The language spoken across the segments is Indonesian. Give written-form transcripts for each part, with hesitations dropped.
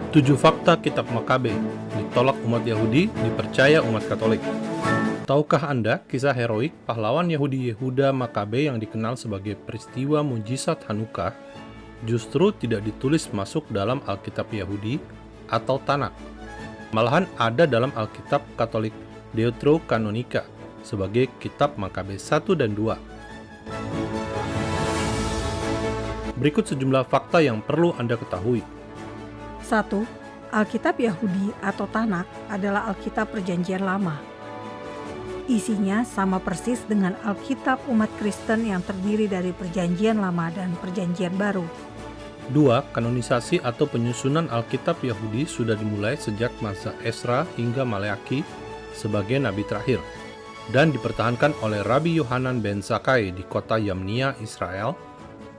7 fakta kitab Makabe, ditolak umat Yahudi, dipercaya umat Katolik. Tahukah Anda kisah heroik pahlawan Yahudi Yehuda Makabe yang dikenal sebagai peristiwa mujizat Hanukkah justru tidak ditulis masuk dalam Alkitab Yahudi atau Tanakh. Malahan ada dalam Alkitab Katolik Deuterokanonika sebagai kitab Makabe 1 dan 2. Berikut sejumlah fakta yang perlu Anda ketahui. 1. Alkitab Yahudi atau Tanakh adalah Alkitab Perjanjian Lama. Isinya sama persis dengan Alkitab umat Kristen yang terdiri dari Perjanjian Lama dan Perjanjian Baru. 2. Kanonisasi atau penyusunan Alkitab Yahudi sudah dimulai sejak masa Esra hingga Maleaki sebagai nabi terakhir dan dipertahankan oleh Rabbi Yohanan ben Zakkai di kota Yamnia, Israel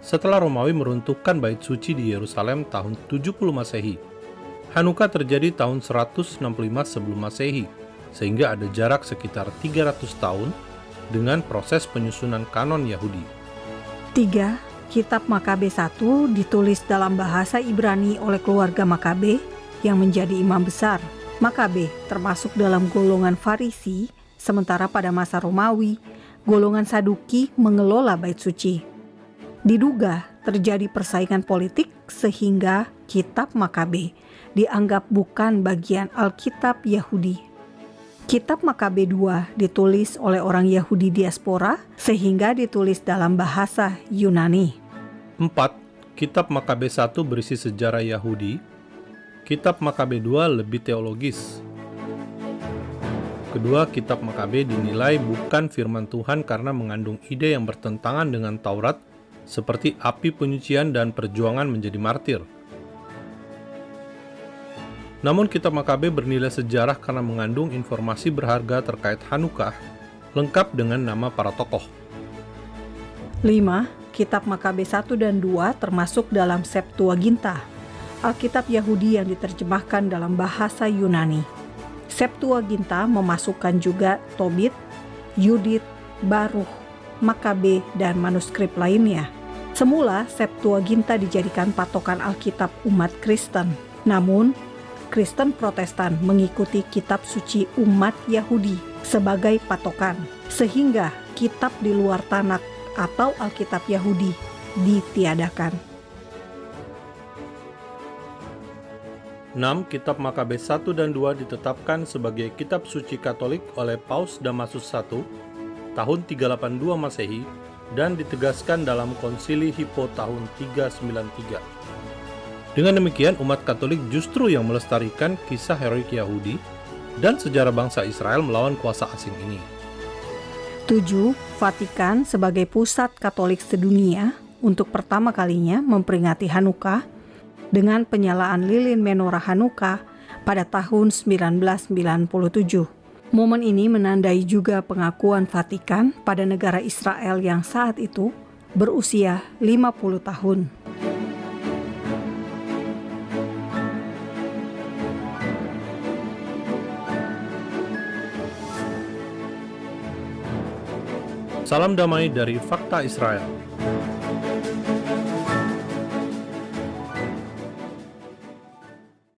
setelah Romawi meruntuhkan bait suci di Yerusalem tahun 70 Masehi. Hanukkah terjadi tahun 165 sebelum Masehi, sehingga ada jarak sekitar 300 tahun dengan proses penyusunan kanon Yahudi. 3. Kitab Makabe 1 ditulis dalam bahasa Ibrani oleh keluarga Makabe yang menjadi imam besar. Makabe termasuk dalam golongan Farisi, sementara pada masa Romawi, golongan Saduki mengelola bait suci. Diduga terjadi persaingan politik sehingga kitab Makabe dianggap bukan bagian Alkitab Yahudi. Kitab Makabe 2 ditulis oleh orang Yahudi diaspora sehingga ditulis dalam bahasa Yunani. 4. Kitab Makabe 1 berisi sejarah Yahudi. Kitab Makabe 2 lebih teologis. Kedua, kitab Makabe dinilai bukan firman Tuhan karena mengandung ide yang bertentangan dengan Taurat seperti api penyucian dan perjuangan menjadi martir. Namun kitab Makabe bernilai sejarah karena mengandung informasi berharga terkait Hanukkah, lengkap dengan nama para tokoh. 5. Kitab Makabe 1 dan 2 termasuk dalam Septuaginta, Alkitab Yahudi yang diterjemahkan dalam bahasa Yunani. Septuaginta memasukkan juga Tobit, Yudit, Baruch, Makabe, dan manuskrip lainnya. Semula Septuaginta dijadikan patokan Alkitab umat Kristen. Namun, Kristen Protestan mengikuti kitab suci umat Yahudi sebagai patokan, sehingga kitab di luar Tanakh atau Alkitab Yahudi ditiadakan. 6. Kitab Makabe 1 dan 2 ditetapkan sebagai kitab suci Katolik oleh Paus Damasus I tahun 382 Masehi dan ditegaskan dalam Konsili Hippo tahun 393. Dengan demikian, umat Katolik justru yang melestarikan kisah heroik Yahudi dan sejarah bangsa Israel melawan kuasa asing ini. 7. Vatikan sebagai pusat Katolik sedunia untuk pertama kalinya memperingati Hanukkah dengan penyalaan lilin menorah Hanukkah pada tahun 1997. Momen ini menandai juga pengakuan Vatikan pada negara Israel yang saat itu berusia 50 tahun. Salam damai dari Fakta Israel.